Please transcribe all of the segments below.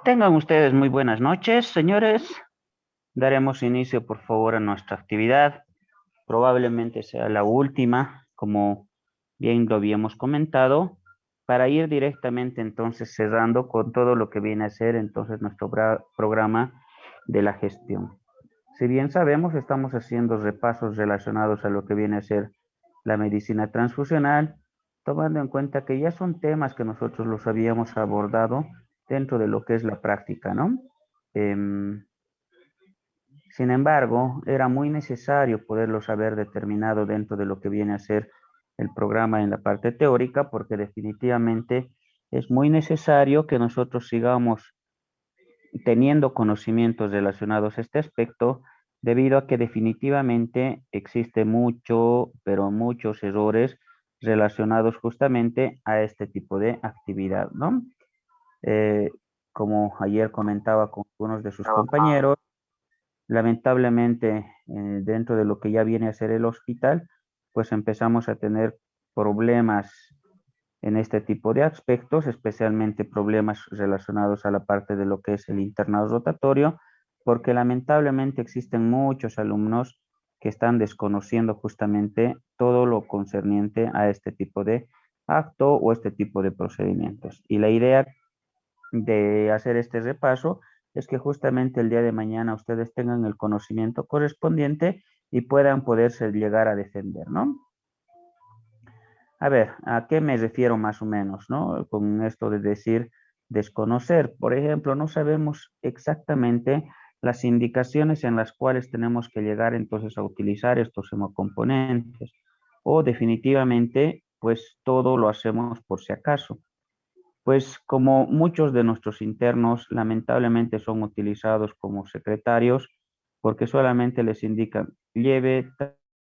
Tengan ustedes muy buenas noches, señores. Daremos inicio, por favor, a nuestra actividad. Probablemente sea la última, como bien lo habíamos comentado, para ir directamente entonces cerrando con todo lo que viene a ser entonces nuestro programa de la gestión. Si bien sabemos, estamos haciendo repasos relacionados a lo que viene a ser la medicina transfusional, tomando en cuenta que ya son temas que nosotros los habíamos abordado dentro de lo que es la práctica, ¿no? Em, Sin embargo, era muy necesario poderlos haber determinado dentro de lo que viene a ser el programa en la parte teórica, porque definitivamente es muy necesario que nosotros sigamos teniendo conocimientos relacionados a este aspecto, debido a que definitivamente existe mucho, pero muchos errores relacionados justamente a este tipo de actividad, ¿no? Eh, Como ayer comentaba con algunos de sus compañeros, lamentablemente dentro de lo que ya viene a ser el hospital, pues empezamos a tener problemas en este tipo de aspectos, especialmente problemas relacionados a la parte de lo que es el internado rotatorio, porque lamentablemente existen muchos alumnos que están desconociendo justamente todo lo concerniente a este tipo de acto o este tipo de procedimientos. Y la idea de hacer este repaso es que justamente el día de mañana ustedes tengan el conocimiento correspondiente y puedan poderse llegar a defender, ¿no? A ver, ¿a qué me refiero más o menos, no? Con esto de decir desconocer. Por ejemplo, no sabemos exactamente las indicaciones en las cuales tenemos que llegar entonces a utilizar estos hemocomponentes. O definitivamente, pues todo lo hacemos por si acaso. Pues como muchos de nuestros internos lamentablemente son utilizados como secretarios, porque solamente les indican lleve,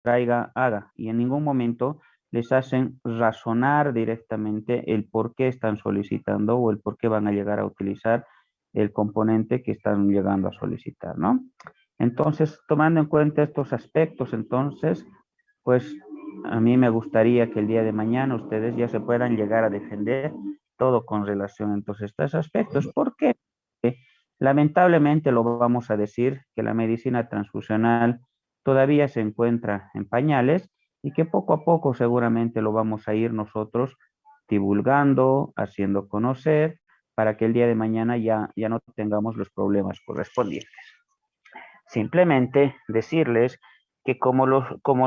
traiga, haga, y en ningún momento les hacen razonar directamente el por qué están solicitando o el por qué van a llegar a utilizar el componente que están llegando a solicitar, ¿no? Entonces, tomando en cuenta estos aspectos, entonces, pues a mí me gustaría que el día de mañana ustedes ya se puedan llegar a defender todo con relación entonces a estos aspectos. ¿Por qué? Lamentablemente lo vamos a decir que la medicina transfusional todavía se encuentra en pañales y que poco a poco seguramente lo vamos a ir nosotros divulgando, haciendo conocer, para que el día de mañana ya no tengamos los problemas correspondientes. Simplemente decirles que como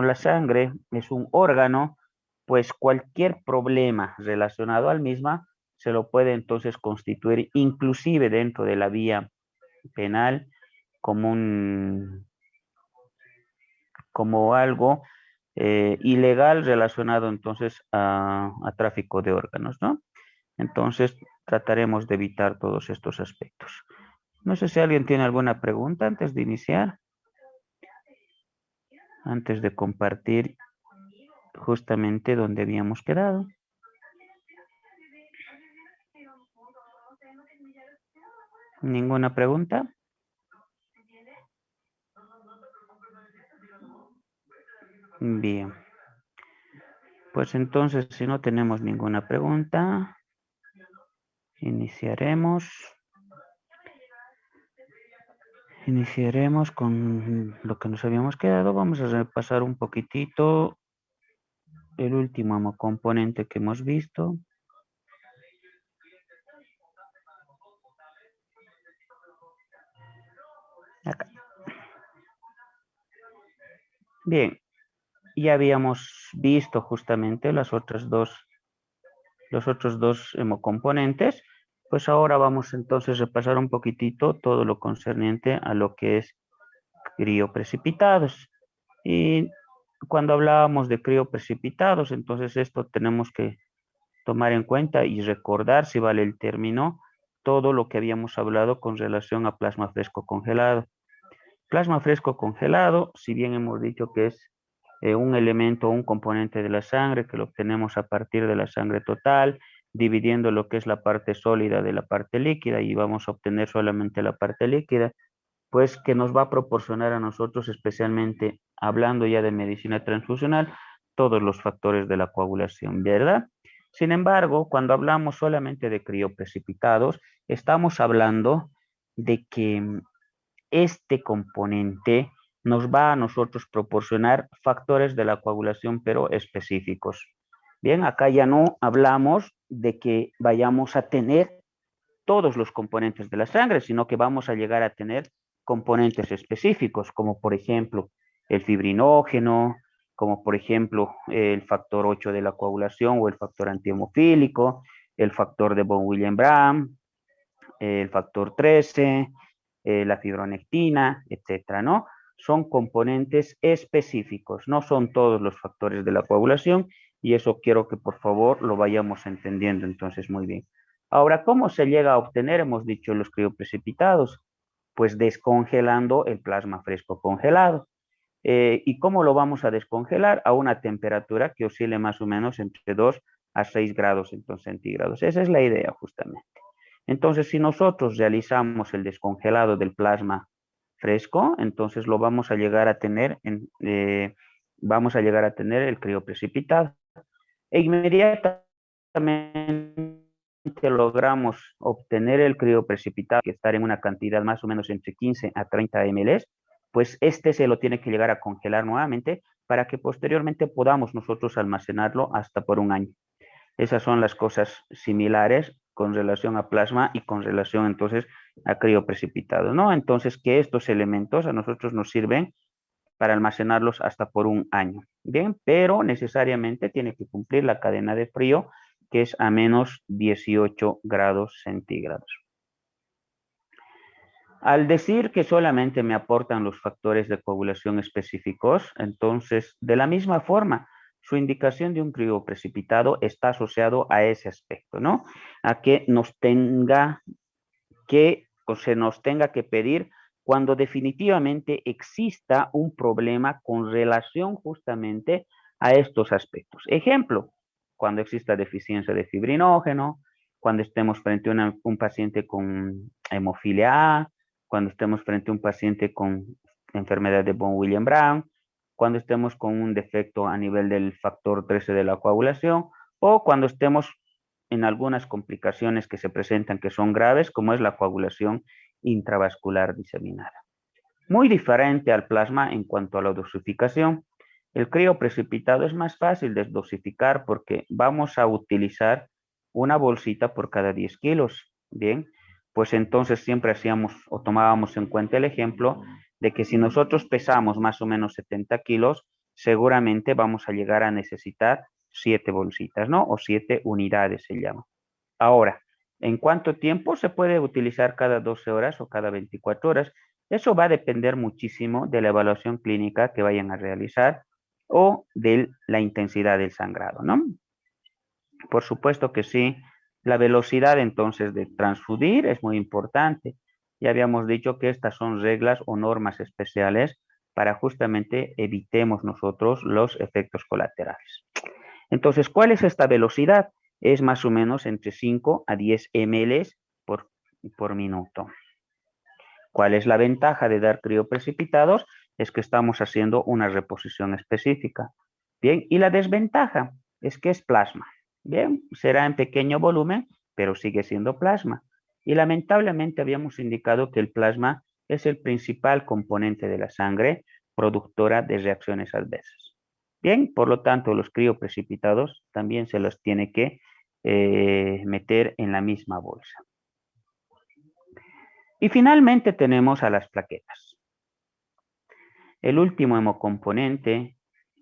la sangre es un órgano, pues cualquier problema relacionado al misma se lo puede entonces constituir inclusive dentro de la vía penal como como algo ilegal relacionado entonces a tráfico de órganos, ¿no? Entonces trataremos de evitar todos estos aspectos. No sé si alguien tiene alguna pregunta antes de iniciar, antes de compartir justamente donde habíamos quedado. ¿Ninguna pregunta? Bien, pues entonces si no tenemos ninguna pregunta, iniciaremos. Iniciaremos con lo que nos habíamos quedado. Vamos a repasar un poquitito el último componente que hemos visto. Acá. Bien, ya habíamos visto justamente los otros dos hemocomponentes. Pues ahora vamos entonces a repasar un poquitito todo lo concerniente a lo que es crioprecipitados. Y cuando hablábamos de crioprecipitados, entonces esto tenemos que tomar en cuenta y recordar, si vale el término, todo lo que habíamos hablado con relación a plasma fresco congelado. Plasma fresco congelado, si bien hemos dicho que es un elemento, un componente de la sangre que lo obtenemos a partir de la sangre total, dividiendo lo que es la parte sólida de la parte líquida y vamos a obtener solamente la parte líquida, pues que nos va a proporcionar a nosotros, especialmente hablando ya de medicina transfusional, todos los factores de la coagulación, ¿verdad? Sin embargo, cuando hablamos solamente de crioprecipitados, estamos hablando de que este componente nos va a nosotros proporcionar factores de la coagulación, pero específicos. Bien, acá ya no hablamos de que vayamos a tener todos los componentes de la sangre, sino que vamos a llegar a tener componentes específicos, como por ejemplo el fibrinógeno, como por ejemplo el factor 8 de la coagulación o el factor antihemofílico, el factor de von Willebrand, el factor 13, la fibronectina, etcétera, ¿no? Son componentes específicos, no son todos los factores de la coagulación y eso quiero que por favor lo vayamos entendiendo entonces muy bien. Ahora, ¿cómo se llega a obtener? Hemos dicho los crioprecipitados, pues descongelando el plasma fresco congelado. ¿Y cómo lo vamos a descongelar? A una temperatura que oscile más o menos entre 2 a 6 grados centígrados. Esa es la idea justamente. Entonces, si nosotros realizamos el descongelado del plasma fresco, entonces lo vamos a llegar a tener vamos a llegar a tener el crioprecipitado. E inmediatamente logramos obtener el crioprecipitado, que está en una cantidad más o menos entre 15 a 30 ml, pues este se lo tiene que llegar a congelar nuevamente para que posteriormente podamos nosotros almacenarlo hasta por un año. Esas son las cosas similares con relación a plasma y con relación entonces a crioprecipitado, ¿no? Entonces, que estos elementos a nosotros nos sirven para almacenarlos hasta por un año, ¿bien? Pero necesariamente tiene que cumplir la cadena de frío, que es a menos 18 grados centígrados. Al decir que solamente me aportan los factores de coagulación específicos, entonces, de la misma forma, su indicación de un crioprecipitado está asociado a ese aspecto, ¿no? A que nos tenga que, o se nos tenga que pedir cuando definitivamente exista un problema con relación justamente a estos aspectos. Ejemplo, cuando exista deficiencia de fibrinógeno, cuando estemos frente a un paciente con hemofilia A, cuando estemos frente a un paciente con enfermedad de von Willebrand, cuando estemos con un defecto a nivel del factor 13 de la coagulación o cuando estemos en algunas complicaciones que se presentan que son graves, como es la coagulación intravascular diseminada. Muy diferente al plasma en cuanto a la dosificación. El crioprecipitado es más fácil de dosificar porque vamos a utilizar una bolsita por cada 10 kilos. Bien, pues entonces siempre hacíamos o tomábamos en cuenta el ejemplo de que si nosotros pesamos más o menos 70 kilos, seguramente vamos a llegar a necesitar 7 bolsitas, ¿no? O 7 unidades se llama. Ahora, ¿en cuánto tiempo se puede utilizar cada 12 horas o cada 24 horas? Eso va a depender muchísimo de la evaluación clínica que vayan a realizar o de la intensidad del sangrado, ¿no? Por supuesto que sí. La velocidad entonces de transfundir es muy importante. Ya habíamos dicho que estas son reglas o normas especiales para justamente evitemos nosotros los efectos colaterales. Entonces, ¿cuál es esta velocidad? Es más o menos entre 5 a 10 ml por minuto. ¿Cuál es la ventaja de dar crioprecipitados? Es que estamos haciendo una reposición específica. Bien, y la desventaja es que es plasma. Bien, será en pequeño volumen, pero sigue siendo plasma. Y lamentablemente habíamos indicado que el plasma es el principal componente de la sangre productora de reacciones adversas. Bien, por lo tanto, los crioprecipitados también se los tiene que meter en la misma bolsa. Y finalmente tenemos a las plaquetas. El último hemocomponente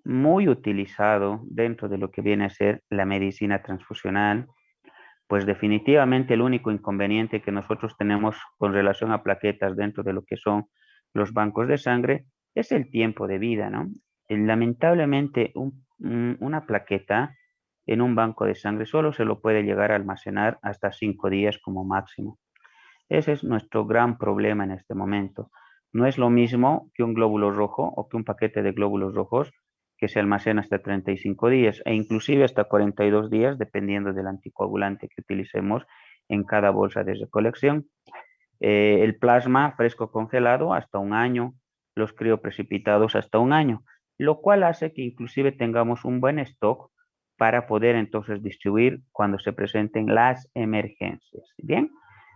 muy utilizado dentro de lo que viene a ser la medicina transfusional, pues definitivamente el único inconveniente que nosotros tenemos con relación a plaquetas dentro de lo que son los bancos de sangre es el tiempo de vida, ¿no? Lamentablemente una plaqueta en un banco de sangre solo se lo puede llegar a almacenar hasta 5 días como máximo. Ese es nuestro gran problema en este momento. No es lo mismo que un glóbulo rojo o que un paquete de glóbulos rojos que se almacena hasta 35 días e inclusive hasta 42 días dependiendo del anticoagulante que utilicemos en cada bolsa de recolección. El plasma fresco congelado hasta un año, los crioprecipitados hasta un año, lo cual hace que inclusive tengamos un buen stock para poder entonces distribuir cuando se presenten las emergencias. Bien,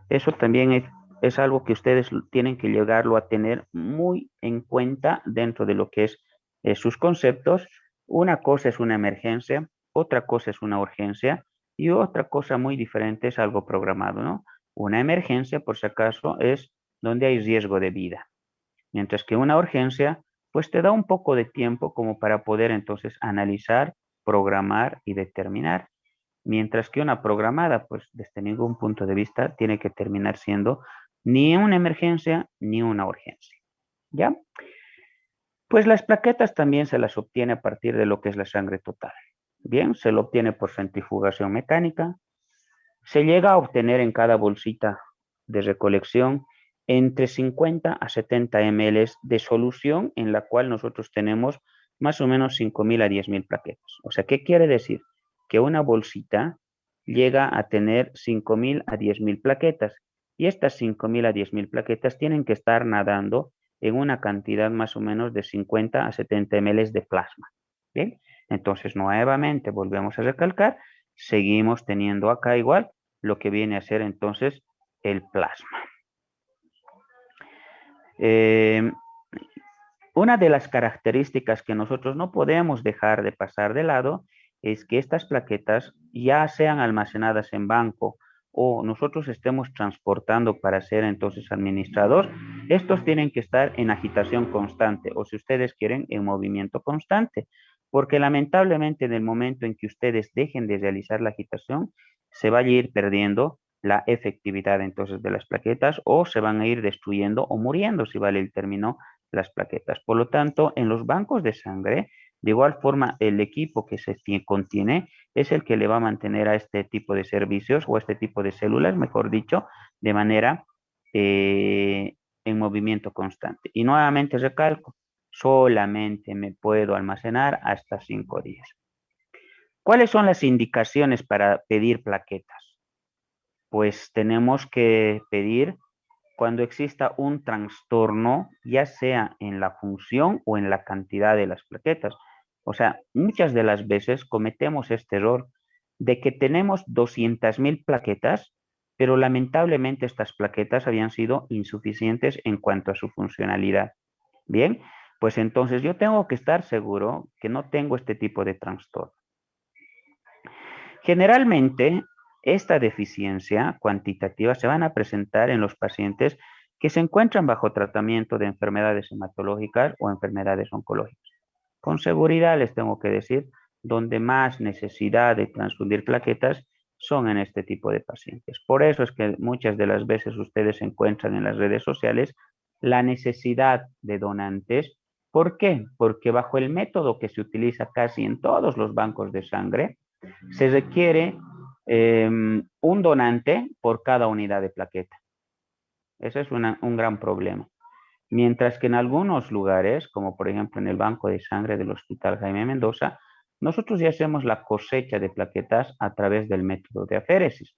eso también es algo que ustedes tienen que llegarlo a tener muy en cuenta dentro de lo que es sus conceptos. Una cosa es una emergencia, otra cosa es una urgencia y otra cosa muy diferente es algo programado, ¿no? Una emergencia, por si acaso, es donde hay riesgo de vida, mientras que una urgencia, pues te da un poco de tiempo como para poder entonces analizar, programar y determinar. Mientras que una programada, pues desde ningún punto de vista, tiene que terminar siendo ni una emergencia ni una urgencia. ¿Ya? Pues las plaquetas también se las obtiene a partir de lo que es la sangre total. Bien, se lo obtiene por centrifugación mecánica. Se llega a obtener en cada bolsita de recolección entre 50 a 70 ml de solución en la cual nosotros tenemos más o menos 5.000 a 10.000 plaquetas. O sea, ¿qué quiere decir? Que una bolsita llega a tener 5.000 a 10.000 plaquetas y estas 5.000 a 10.000 plaquetas tienen que estar nadando en una cantidad más o menos de 50 a 70 ml de plasma. Bien, entonces nuevamente volvemos a recalcar, seguimos teniendo acá igual lo que viene a ser entonces el plasma. Una de las características que nosotros no podemos dejar de pasar de lado es que estas plaquetas ya sean almacenadas en banco o nosotros estemos transportando para ser entonces administrador, estos tienen que estar en agitación constante o si ustedes quieren en movimiento constante, porque lamentablemente en el momento en que ustedes dejen de realizar la agitación, se va a ir perdiendo la efectividad entonces de las plaquetas o se van a ir destruyendo o muriendo, si vale el término, las plaquetas. Por lo tanto, en los bancos de sangre, de igual forma, el equipo que se contiene es el que le va a mantener a este tipo de servicios o a este tipo de células, mejor dicho, de manera en movimiento constante. Y nuevamente recalco, solamente me puedo almacenar hasta 5 días. ¿Cuáles son las indicaciones para pedir plaquetas? Pues tenemos que pedir cuando exista un trastorno, ya sea en la función o en la cantidad de las plaquetas. O sea, muchas de las veces cometemos este error de que tenemos 200.000 plaquetas, pero lamentablemente estas plaquetas habían sido insuficientes en cuanto a su funcionalidad. Bien, pues entonces yo tengo que estar seguro que no tengo este tipo de trastorno. Generalmente, esta deficiencia cuantitativa se van a presentar en los pacientes que se encuentran bajo tratamiento de enfermedades hematológicas o enfermedades oncológicas. Con seguridad les tengo que decir, donde más necesidad de transfundir plaquetas son en este tipo de pacientes. Por eso es que muchas de las veces ustedes encuentran en las redes sociales la necesidad de donantes. ¿Por qué? Porque bajo el método que se utiliza casi en todos los bancos de sangre, se requiere un donante por cada unidad de plaqueta. Ese es un gran problema. Mientras que en algunos lugares, como por ejemplo en el Banco de Sangre del Hospital Jaime Mendoza, nosotros ya hacemos la cosecha de plaquetas a través del método de aféresis.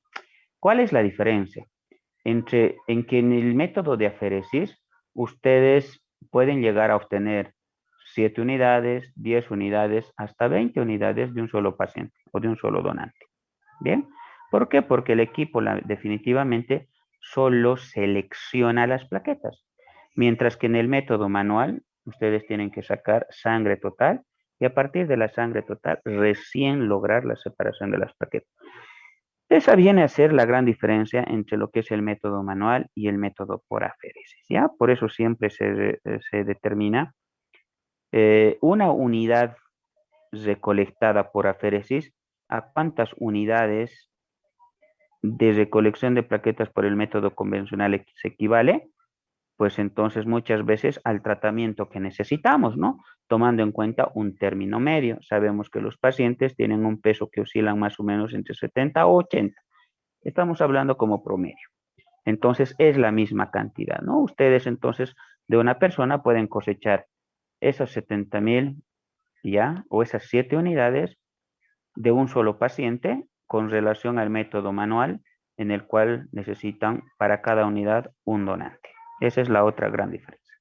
¿Cuál es la diferencia? En que en el método de aféresis ustedes pueden llegar a obtener 7 unidades, 10 unidades, hasta 20 unidades de un solo paciente o de un solo donante. ¿Bien? ¿Por qué? Porque el equipo definitivamente solo selecciona las plaquetas, mientras que en el método manual ustedes tienen que sacar sangre total y a partir de la sangre total recién lograr la separación de las plaquetas. Esa viene a ser la gran diferencia entre lo que es el método manual y el método por aféresis, ¿ya? Por eso siempre se determina una unidad recolectada por aféresis, a cuántas unidades de recolección de plaquetas por el método convencional se equivale, pues entonces muchas veces al tratamiento que necesitamos, ¿no? Tomando en cuenta un término medio. Sabemos que los pacientes tienen un peso que oscilan más o menos entre 70 o 80. Estamos hablando como promedio. Entonces es la misma cantidad, ¿no? Ustedes entonces de una persona pueden cosechar esos 70.000 ya, o esas 7 unidades de un solo paciente con relación al método manual en el cual necesitan para cada unidad un donante. Esa es la otra gran diferencia.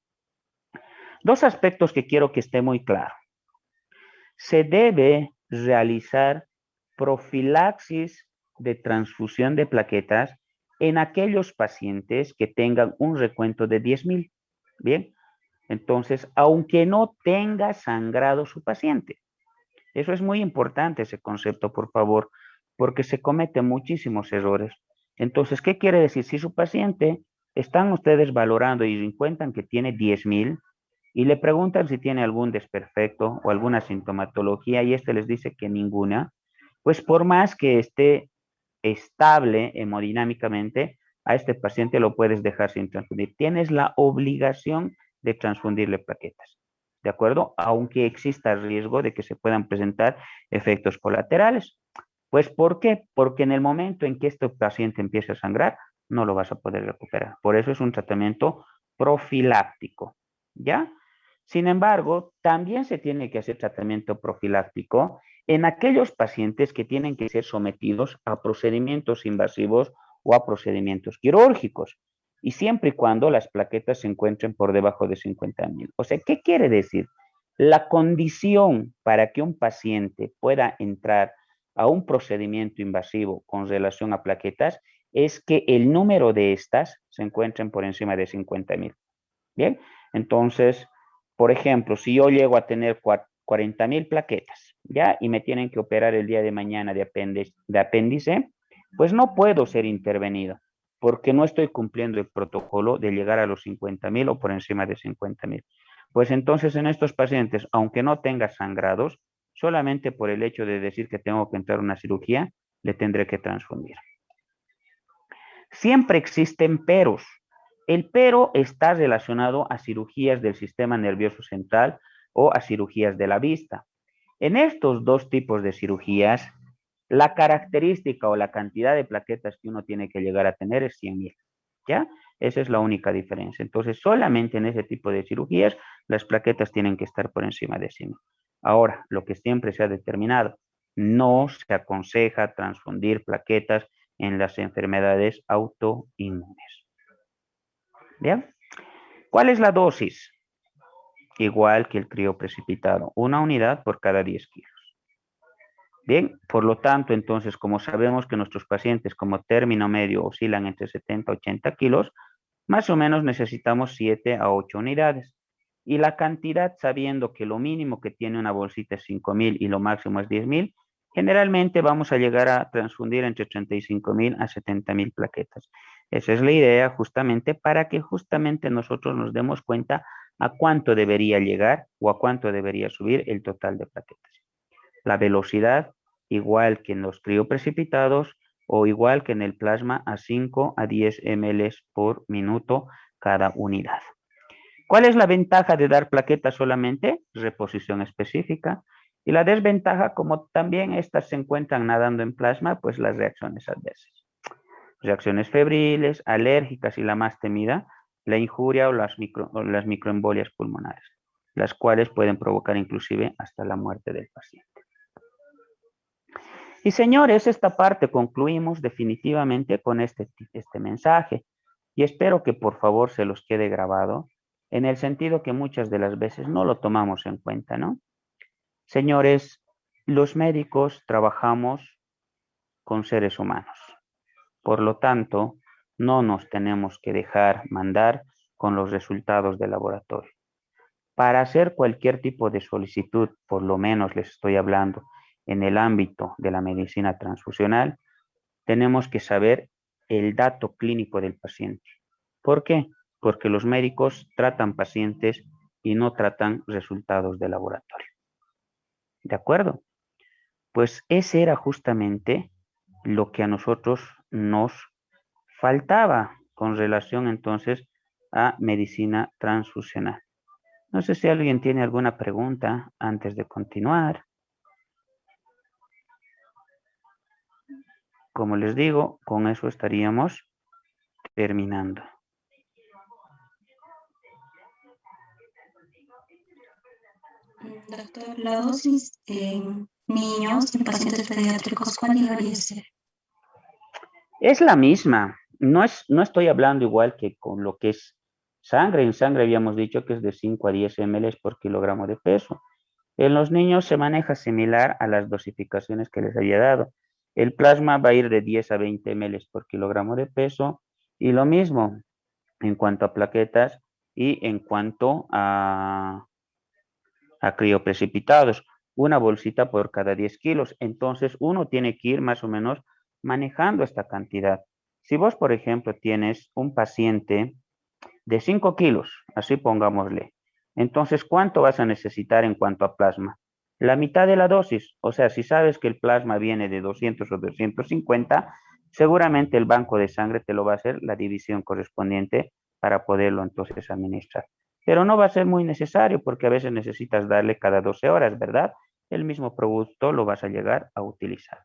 Dos aspectos que quiero que esté muy claro. Se debe realizar profilaxis de transfusión de plaquetas en aquellos pacientes que tengan un recuento de 10,000. Bien, entonces, aunque no tenga sangrado su paciente. Eso es muy importante, ese concepto, por favor, porque se cometen muchísimos errores. Entonces, ¿qué quiere decir? Si su paciente están ustedes valorando y encuentran que tiene 10,000 y le preguntan si tiene algún desperfecto o alguna sintomatología y este les dice que ninguna, pues por más que esté estable hemodinámicamente, a este paciente lo puedes dejar sin transfundir. Tienes la obligación de transfundirle plaquetas, ¿de acuerdo? Aunque exista riesgo de que se puedan presentar efectos colaterales. Pues, ¿por qué? Porque en el momento en que este paciente empiece a sangrar, no lo vas a poder recuperar. Por eso es un tratamiento profiláctico, ¿ya? Sin embargo, también se tiene que hacer tratamiento profiláctico en aquellos pacientes que tienen que ser sometidos a procedimientos invasivos o a procedimientos quirúrgicos, y siempre y cuando las plaquetas se encuentren por debajo de 50,000. O sea, ¿qué quiere decir? La condición para que un paciente pueda entrar a un procedimiento invasivo con relación a plaquetas es que el número de estas se encuentren por encima de 50,000. Bien, entonces, por ejemplo, si yo llego a tener 40,000 plaquetas, ¿ya? Y me tienen que operar el día de mañana de apéndice, pues no puedo ser intervenido, porque no estoy cumpliendo el protocolo de llegar a los 50,000 o por encima de 50,000. Pues entonces en estos pacientes, aunque no tenga sangrados, solamente por el hecho de decir que tengo que entrar a una cirugía, le tendré que transfundir. Siempre existen peros. El pero está relacionado a cirugías del sistema nervioso central o a cirugías de la vista. En estos dos tipos de cirugías, la característica o la cantidad de plaquetas que uno tiene que llegar a tener es 100,000, ¿ya? Esa es la única diferencia. Entonces, solamente en ese tipo de cirugías, las plaquetas tienen que estar por encima de 100,000. Ahora, lo que siempre se ha determinado, no se aconseja transfundir plaquetas en las enfermedades autoinmunes. ¿Bien? ¿Cuál es la dosis? Igual que el crioprecipitado, una unidad por cada 10 kilos. Bien, por lo tanto, entonces, como sabemos que nuestros pacientes como término medio oscilan entre 70 y 80 kilos, más o menos necesitamos 7 a 8 unidades. Y la cantidad, sabiendo que lo mínimo que tiene una bolsita es 5,000 y lo máximo es 10,000, generalmente vamos a llegar a transfundir entre 35,000 a 70,000 plaquetas. Esa es la idea justamente para que justamente nosotros nos demos cuenta a cuánto debería llegar o a cuánto debería subir el total de plaquetas. La velocidad, igual que en los crioprecipitados o igual que en el plasma, a 5 a 10 ml por minuto cada unidad. ¿Cuál es la ventaja de dar plaquetas solamente? Reposición específica. Y la desventaja, como también estas se encuentran nadando en plasma, pues las reacciones adversas. Reacciones febriles, alérgicas y la más temida, la injuria o las microembolias pulmonares, las cuales pueden provocar inclusive hasta la muerte del paciente. Y señores, esta parte concluimos definitivamente con este mensaje y espero que por favor se los quede grabado en el sentido que muchas de las veces no lo tomamos en cuenta, ¿no? Señores, los médicos trabajamos con seres humanos. Por lo tanto, no nos tenemos que dejar mandar con los resultados del laboratorio. Para hacer cualquier tipo de solicitud, por lo menos les estoy hablando en el ámbito de la medicina transfusional, tenemos que saber el dato clínico del paciente. ¿Por qué? Porque los médicos tratan pacientes y no tratan resultados de laboratorio. ¿De acuerdo? Pues ese era justamente lo que a nosotros nos faltaba con relación entonces a medicina transfusional. No sé si alguien tiene alguna pregunta antes de continuar. Como les digo, con eso estaríamos terminando. Doctor, la dosis en niños, en pacientes pediátricos, ¿cuál debería ser? Es la misma. No estoy hablando igual que con lo que es sangre. En sangre habíamos dicho que es de 5 a 10 ml por kilogramo de peso. En los niños se maneja similar a las dosificaciones que les había dado. El plasma va a ir de 10 a 20 ml por kilogramo de peso y lo mismo en cuanto a plaquetas y en cuanto a crioprecipitados. Una bolsita por cada 10 kilos. Entonces uno tiene que ir más o menos manejando esta cantidad. Si vos, por ejemplo, tienes un paciente de 5 kilos, así pongámosle. Entonces, ¿cuánto vas a necesitar en cuanto a plasma? La mitad de la dosis. O sea, si sabes que el plasma viene de 200 o 250, seguramente el banco de sangre te lo va a hacer la división correspondiente para poderlo entonces administrar. Pero no va a ser muy necesario porque a veces necesitas darle cada 12 horas, ¿verdad? El mismo producto lo vas a llegar a utilizar.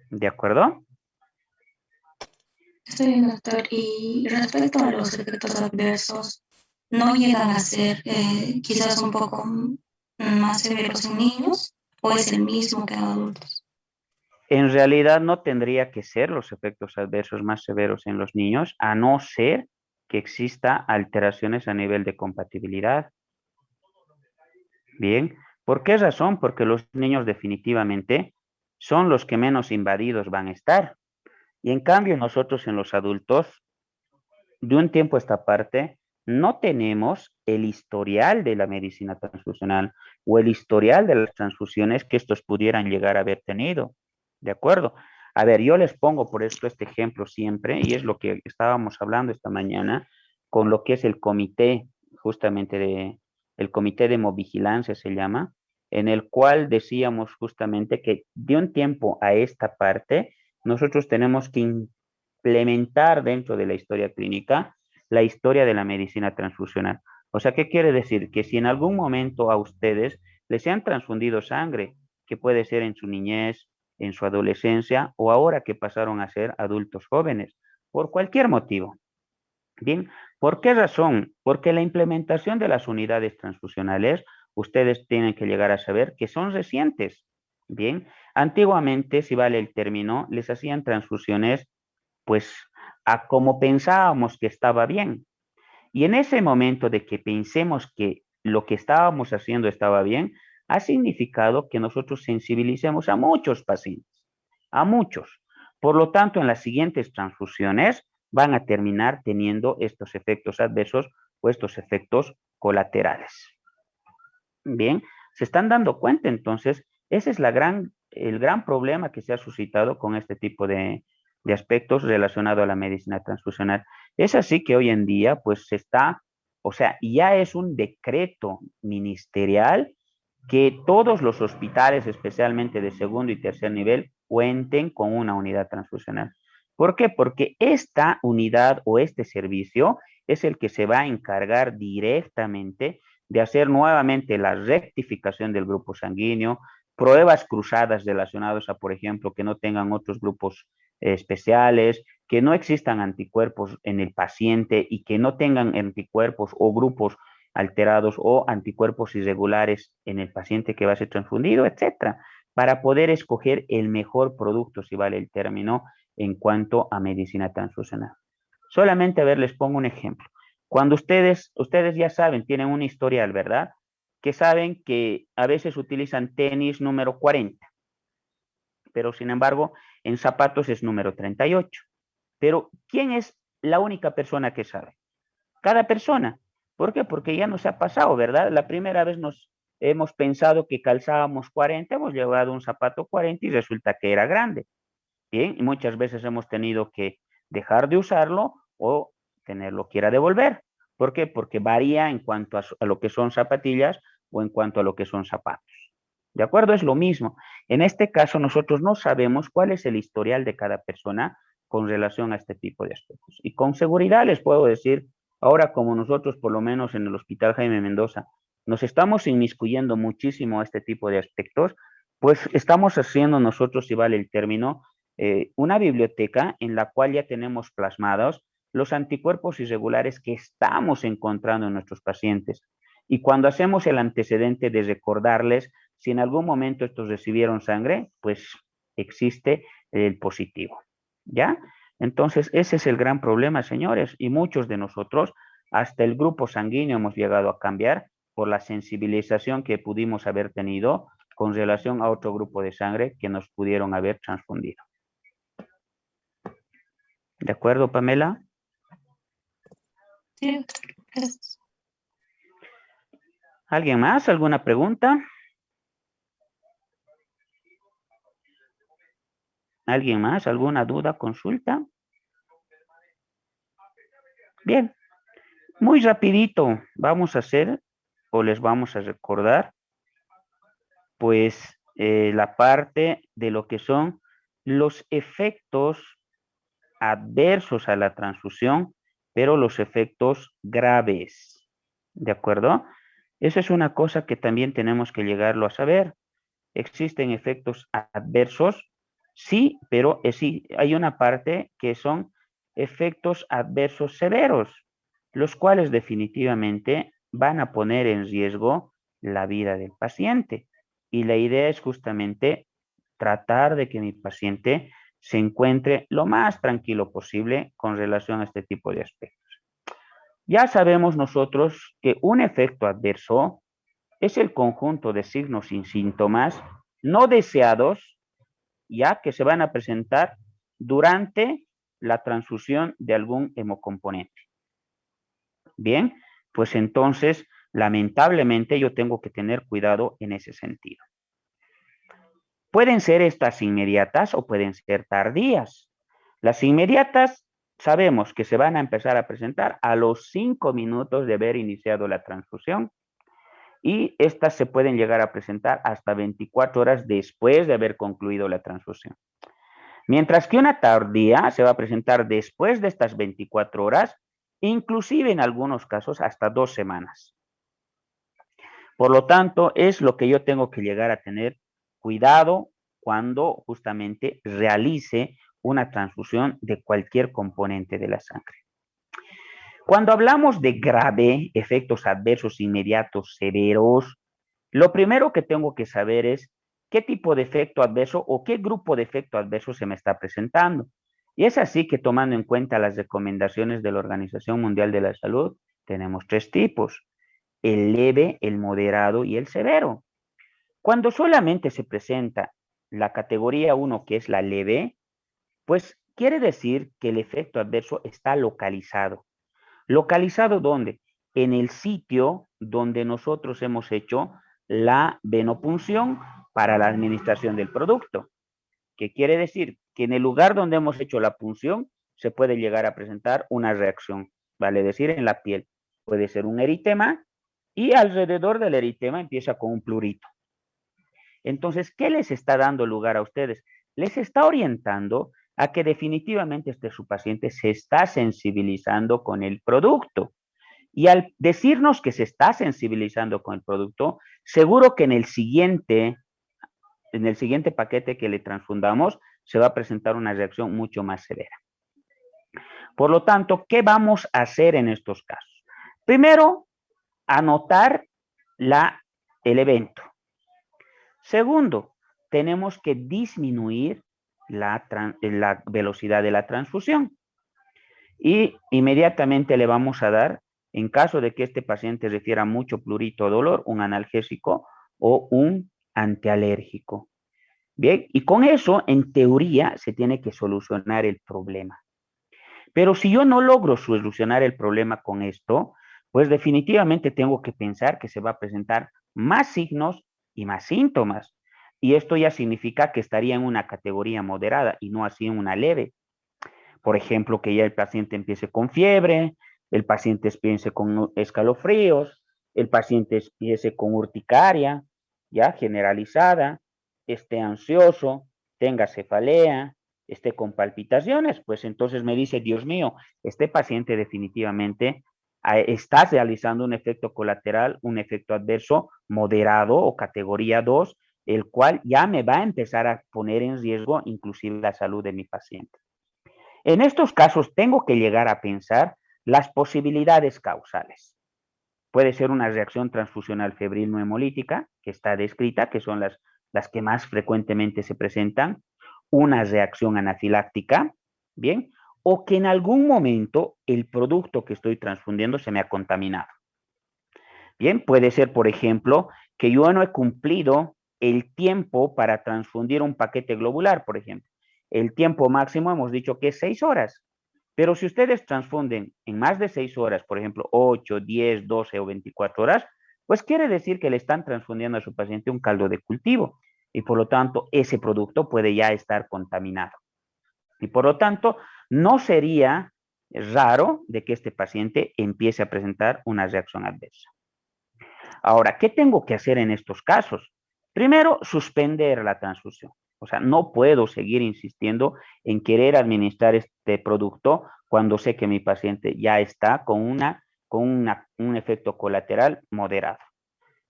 ¿De acuerdo? Estoy bien, doctor. Y respecto a los efectos adversos, ¿no llegan a ser quizás un poco más severos en niños o es el mismo que en adultos? En realidad no tendría que ser los efectos adversos más severos en los niños, a no ser que exista alteraciones a nivel de compatibilidad. Bien, ¿por qué razón? Porque los niños definitivamente son los que menos invadidos van a estar. Y en cambio nosotros en los adultos, de un tiempo a esta parte, no tenemos el historial de la medicina transfusional o el historial de las transfusiones que estos pudieran llegar a haber tenido. ¿De acuerdo? A ver, yo les pongo por esto este ejemplo siempre, y es lo que estábamos hablando esta mañana con lo que es el comité, justamente el comité de hemovigilancia se llama, en el cual decíamos justamente que de un tiempo a esta parte, nosotros tenemos que implementar dentro de la historia clínica la historia de la medicina transfusional. O sea, ¿qué quiere decir? Que si en algún momento a ustedes les han transfundido sangre, que puede ser en su niñez, en su adolescencia o ahora que pasaron a ser adultos jóvenes, por cualquier motivo. Bien, ¿por qué razón? Porque la implementación de las unidades transfusionales, ustedes tienen que llegar a saber que son recientes. Bien, antiguamente, si vale el término, les hacían transfusiones pues a como pensábamos que estaba bien. Y en ese momento de que pensemos que lo que estábamos haciendo estaba bien, ha significado que nosotros sensibilicemos a muchos pacientes, a muchos. Por lo tanto, en las siguientes transfusiones van a terminar teniendo estos efectos adversos o estos efectos colaterales. Bien, se están dando cuenta entonces, ese es el gran problema que se ha suscitado con este tipo de aspectos relacionados a la medicina transfusional. Es así que hoy en día, pues se está, o sea, ya es un decreto ministerial que todos los hospitales, especialmente de segundo y tercer nivel, cuenten con una unidad transfusional. ¿Por qué? Porque esta unidad o este servicio es el que se va a encargar directamente de hacer nuevamente la rectificación del grupo sanguíneo, pruebas cruzadas relacionadas a, por ejemplo, que no tengan otros grupos especiales, que no existan anticuerpos en el paciente y que no tengan anticuerpos o grupos alterados o anticuerpos irregulares en el paciente que va a ser transfundido, etcétera, para poder escoger el mejor producto, si vale el término, en cuanto a medicina transfusional. Solamente, a ver, les pongo un ejemplo. Cuando ustedes ya saben, tienen un historial, ¿verdad? Que saben que a veces utilizan tenis número 40, pero sin embargo, en zapatos es número 38. Pero, ¿quién es la única persona que sabe? Cada persona. ¿Por qué? Porque ya nos ha pasado, ¿verdad? La primera vez nos hemos pensado que calzábamos 40, hemos llevado un zapato 40 y resulta que era grande. Bien, y muchas veces hemos tenido que dejar de usarlo o tenerlo que ir a devolver. ¿Por qué? Porque varía en cuanto a lo que son zapatillas o en cuanto a lo que son zapatos. ¿De acuerdo? Es lo mismo. En este caso, nosotros no sabemos cuál es el historial de cada persona con relación a este tipo de aspectos. Y con seguridad les puedo decir, ahora como nosotros, por lo menos en el Hospital Jaime Mendoza, nos estamos inmiscuyendo muchísimo a este tipo de aspectos, pues estamos haciendo nosotros, si vale el término, una biblioteca en la cual ya tenemos plasmados los anticuerpos irregulares que estamos encontrando en nuestros pacientes. Y cuando hacemos el antecedente de recordarles si en algún momento estos recibieron sangre, pues existe el positivo. ¿Ya? Entonces, ese es el gran problema, señores, y muchos de nosotros, hasta el grupo sanguíneo hemos llegado a cambiar por la sensibilización que pudimos haber tenido con relación a otro grupo de sangre que nos pudieron haber transfundido. ¿De acuerdo, Pamela? Sí, gracias. ¿Alguien más? ¿Alguna pregunta? ¿Alguien más? ¿Alguna duda, consulta? Bien, muy rapidito vamos a hacer o les vamos a recordar pues la parte de lo que son los efectos adversos a la transfusión, pero los efectos graves. ¿De acuerdo? Esa es una cosa que también tenemos que llegarlo a saber. ¿Existen efectos adversos? Sí, pero sí, hay una parte que son efectos adversos severos, los cuales definitivamente van a poner en riesgo la vida del paciente. Y la idea es justamente tratar de que mi paciente se encuentre lo más tranquilo posible con relación a este tipo de aspectos. Ya sabemos nosotros que un efecto adverso es el conjunto de signos y síntomas no deseados, ya que se van a presentar durante la transfusión de algún hemocomponente. Bien, pues entonces, lamentablemente yo tengo que tener cuidado en ese sentido. Pueden ser estas inmediatas o pueden ser tardías. Las inmediatas sabemos que se van a empezar a presentar a los 5 minutos de haber iniciado la transfusión y estas se pueden llegar a presentar hasta 24 horas después de haber concluido la transfusión. Mientras que una tardía se va a presentar después de estas 24 horas, inclusive en algunos casos hasta 2 semanas. Por lo tanto, es lo que yo tengo que llegar a tener cuidado cuando justamente realice una transfusión de cualquier componente de la sangre. Cuando hablamos de grave, efectos adversos inmediatos severos, lo primero que tengo que saber es qué tipo de efecto adverso o qué grupo de efecto adverso se me está presentando. Y es así que tomando en cuenta las recomendaciones de la Organización Mundial de la Salud, tenemos 3 tipos: el leve, el moderado y el severo. Cuando solamente se presenta la categoría 1, que es la leve, pues quiere decir que el efecto adverso está localizado. ¿Localizado dónde? En el sitio donde nosotros hemos hecho la venopunción para la administración del producto. ¿Qué quiere decir? Que en el lugar donde hemos hecho la punción se puede llegar a presentar una reacción, vale decir, en la piel. Puede ser un eritema y alrededor del eritema empieza con un plurito. Entonces, ¿qué les está dando lugar a ustedes? Les está orientando a que definitivamente su paciente se está sensibilizando con el producto. Y al decirnos que se está sensibilizando con el producto, seguro que en el siguiente paquete que le transfundamos, se va a presentar una reacción mucho más severa. Por lo tanto, ¿qué vamos a hacer en estos casos? Primero, anotar el evento. Segundo, tenemos que disminuir la velocidad de la transfusión. Y inmediatamente le vamos a dar, en caso de que este paciente refiera mucho prurito o dolor, un analgésico o un antialérgico. Bien, y con eso, en teoría, se tiene que solucionar el problema. Pero si yo no logro solucionar el problema con esto, pues definitivamente tengo que pensar que se va a presentar más signos y más síntomas. Y esto ya significa que estaría en una categoría moderada y no así en una leve. Por ejemplo, que ya el paciente empiece con fiebre, el paciente empiece con escalofríos, el paciente empiece con urticaria, ya generalizada, esté ansioso, tenga cefalea, esté con palpitaciones, pues entonces me dice, Dios mío, este paciente definitivamente está realizando un efecto colateral, un efecto adverso moderado o categoría 2, el cual ya me va a empezar a poner en riesgo inclusive la salud de mi paciente. En estos casos tengo que llegar a pensar las posibilidades causales. Puede ser una reacción transfusional febril no hemolítica, que está descrita, que son las que más frecuentemente se presentan, una reacción anafiláctica, ¿bien? O que en algún momento el producto que estoy transfundiendo se me ha contaminado. Bien, puede ser, por ejemplo, que yo no he cumplido el tiempo para transfundir un paquete globular, por ejemplo. El tiempo máximo hemos dicho que es 6 horas. Pero si ustedes transfunden en más de 6 horas, por ejemplo, 8, 10, 12 o 24 horas, pues quiere decir que le están transfundiendo a su paciente un caldo de cultivo y por lo tanto ese producto puede ya estar contaminado. Y por lo tanto, no sería raro de que este paciente empiece a presentar una reacción adversa. Ahora, ¿qué tengo que hacer en estos casos? Primero, suspender la transfusión. O sea, no puedo seguir insistiendo en querer administrar este producto cuando sé que mi paciente ya está un efecto colateral moderado.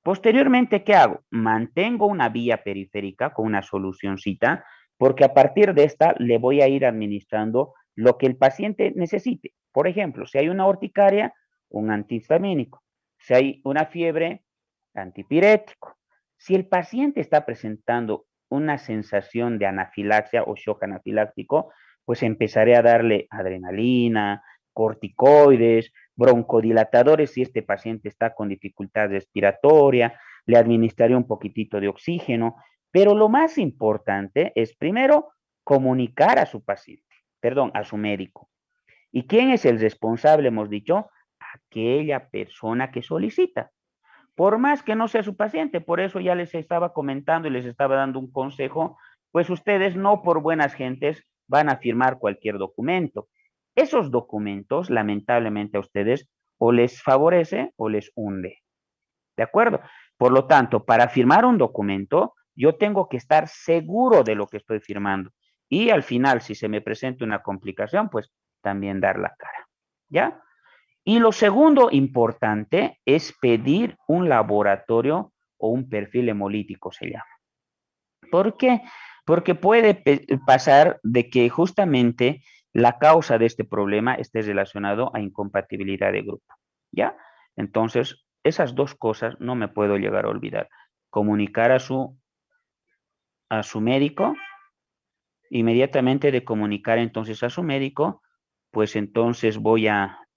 Posteriormente, ¿qué hago? Mantengo una vía periférica con una solucioncita, porque a partir de esta le voy a ir administrando lo que el paciente necesite. Por ejemplo, si hay una urticaria, un antihistamínico. Si hay una fiebre, antipirético. Si el paciente está presentando una sensación de anafilaxia o shock anafiláctico, pues empezaré a darle adrenalina, corticoides, broncodilatadores si este paciente está con dificultad respiratoria, le administraré un poquitito de oxígeno, pero lo más importante es primero comunicar a su paciente, perdón, a su médico. ¿Y quién es el responsable? Hemos dicho, aquella persona que solicita. Por más que no sea su paciente, por eso ya les estaba comentando y les estaba dando un consejo, pues ustedes no por buenas gentes van a firmar cualquier documento. Esos documentos, lamentablemente a ustedes, o les favorece o les hunde. ¿De acuerdo? Por lo tanto, para firmar un documento, yo tengo que estar seguro de lo que estoy firmando. Y al final, si se me presenta una complicación, pues también dar la cara. ¿Ya? Y lo segundo importante es pedir un laboratorio o un perfil hemolítico, se llama. ¿Por qué? Porque puede pasar de que justamente la causa de este problema esté relacionado a incompatibilidad de grupo, ¿ya? Entonces, esas dos cosas no me puedo llegar a olvidar. Comunicar a su médico, inmediatamente de comunicar entonces a su médico, pues entonces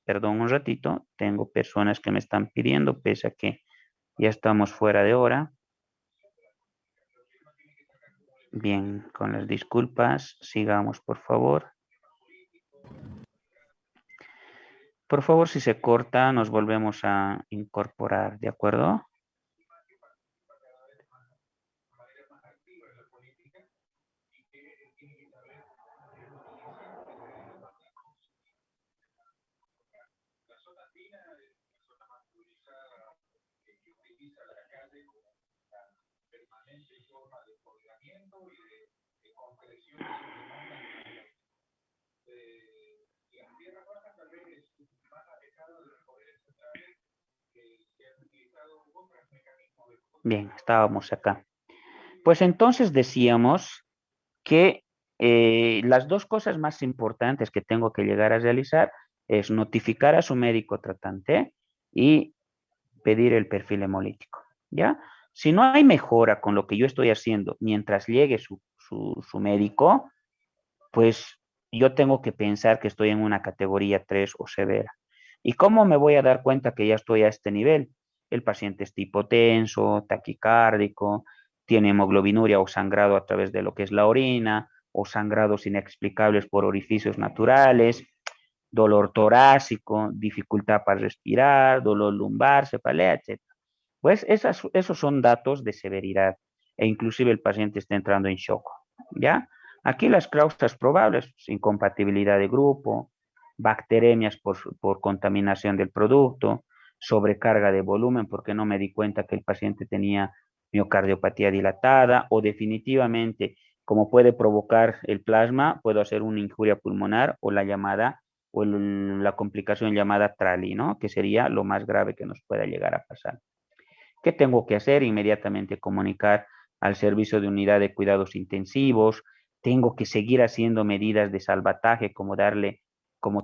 perdón un ratito, tengo personas que me están pidiendo, pese a que ya estamos fuera de hora. Bien, con las disculpas, sigamos por favor. Por favor, si se corta, nos volvemos a incorporar, ¿de acuerdo? Bien, estábamos acá. Pues entonces decíamos que las dos cosas más importantes que tengo que llegar a realizar es notificar a su médico tratante y pedir el perfil hemolítico, ¿ya? Si no hay mejora con lo que yo estoy haciendo mientras llegue su médico, pues yo tengo que pensar que estoy en una categoría 3 o severa. ¿Y cómo me voy a dar cuenta que ya estoy a este nivel? El paciente está hipotenso, taquicárdico, tiene hemoglobinuria o sangrado a través de lo que es la orina, o sangrados inexplicables por orificios naturales, dolor torácico, dificultad para respirar, dolor lumbar, cefalea, etc. Pues esos son datos de severidad e inclusive el paciente está entrando en shock, ¿ya? Aquí las causas probables, incompatibilidad de grupo, bacteremias por contaminación del producto, sobrecarga de volumen porque no me di cuenta que el paciente tenía miocardiopatía dilatada o definitivamente, como puede provocar el plasma, puedo hacer una injuria pulmonar o la complicación llamada TRALI, ¿no? Que sería lo más grave que nos pueda llegar a pasar. ¿Qué tengo que hacer? Inmediatamente comunicar al servicio de unidad de cuidados intensivos. Tengo que seguir haciendo medidas de salvataje, como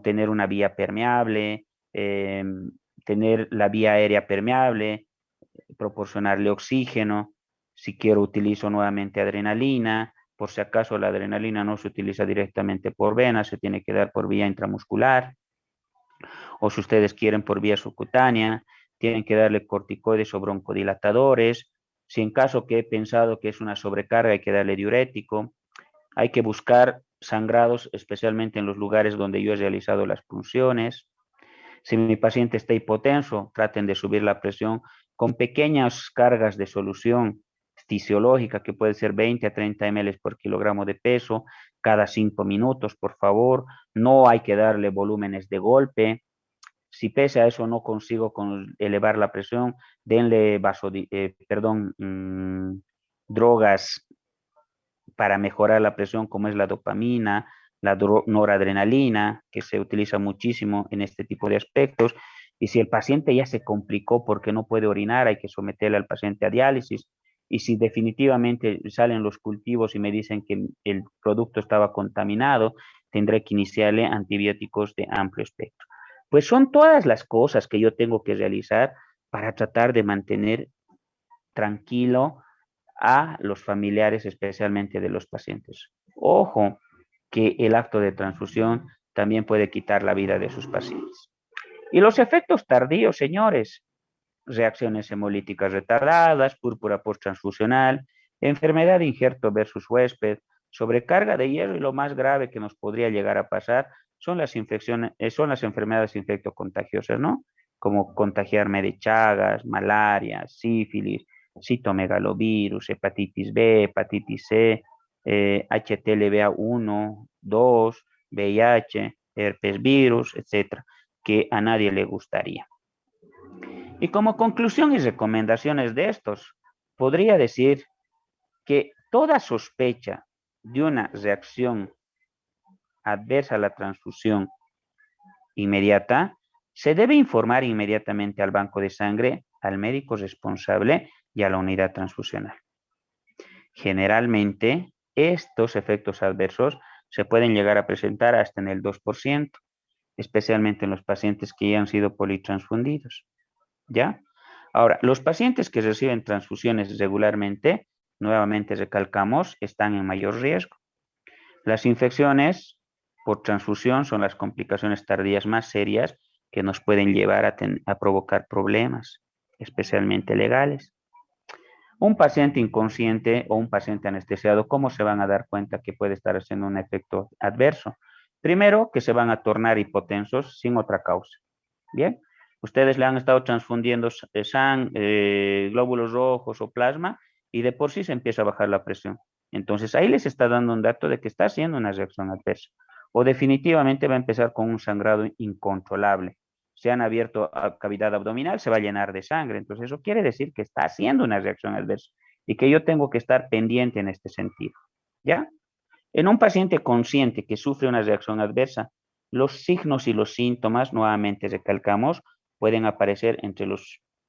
tener una vía permeable, tener la vía aérea permeable, proporcionarle oxígeno. Si quiero, utilizo nuevamente adrenalina. Por si acaso la adrenalina no se utiliza directamente por vena, se tiene que dar por vía intramuscular. O si ustedes quieren por vía subcutánea. tienen que darle corticoides o broncodilatadores. Si en caso que he pensado que es una sobrecarga, hay que darle diurético. Hay que buscar sangrados, especialmente en los lugares donde yo he realizado las punciones. Si mi paciente está hipotenso, traten de subir la presión con pequeñas cargas de solución fisiológica, que puede ser 20 a 30 ml por kilogramo de peso, cada 5 minutos, por favor. No hay que darle volúmenes de golpe. Si pese a eso no consigo elevar la presión, denle drogas para mejorar la presión, como es la dopamina, la noradrenalina, que se utiliza muchísimo en este tipo de aspectos. Y si el paciente ya se complicó porque no puede orinar, hay que someterle al paciente a diálisis. Y si definitivamente salen los cultivos y me dicen que el producto estaba contaminado, tendré que iniciarle antibióticos de amplio espectro. Pues son todas las cosas que yo tengo que realizar para tratar de mantener tranquilo a los familiares, especialmente de los pacientes. Ojo, que el acto de transfusión también puede quitar la vida de sus pacientes. Y los efectos tardíos, señores, reacciones hemolíticas retardadas, púrpura posttransfusional, enfermedad de injerto versus huésped, sobrecarga de hierro y lo más grave que nos podría llegar a pasar son las infecciones, son las enfermedades infectocontagiosas, ¿no? Como contagiarme de chagas, malaria, sífilis, citomegalovirus, hepatitis B, hepatitis C, HTLV-1, 2, VIH, herpes virus, etcétera, que a nadie le gustaría. Y como conclusión y recomendaciones de estos, podría decir que toda sospecha de una reacción adversa a la transfusión inmediata se debe informar inmediatamente al banco de sangre, al médico responsable y a la unidad transfusional. Generalmente, estos efectos adversos se pueden llegar a presentar hasta en el 2%, especialmente en los pacientes que ya han sido politransfundidos. ¿Ya? Ahora, los pacientes que reciben transfusiones regularmente, nuevamente recalcamos, están en mayor riesgo. Las infecciones por transfusión son las complicaciones tardías más serias que nos pueden llevar a provocar problemas, especialmente legales. Un paciente inconsciente o un paciente anestesiado, ¿cómo se van a dar cuenta que puede estar haciendo un efecto adverso? Primero, que se van a tornar hipotensos sin otra causa. Bien, ustedes le han estado transfundiendo glóbulos rojos o plasma y de por sí se empieza a bajar la presión. Entonces ahí les está dando un dato de que está haciendo una reacción adversa. O definitivamente va a empezar con un sangrado incontrolable. Se han abierto a cavidad abdominal, se va a llenar de sangre. Entonces eso quiere decir que está haciendo una reacción adversa y que yo tengo que estar pendiente en este sentido. ¿Ya? En un paciente consciente que sufre una reacción adversa, los signos y los síntomas, nuevamente recalcamos, pueden aparecer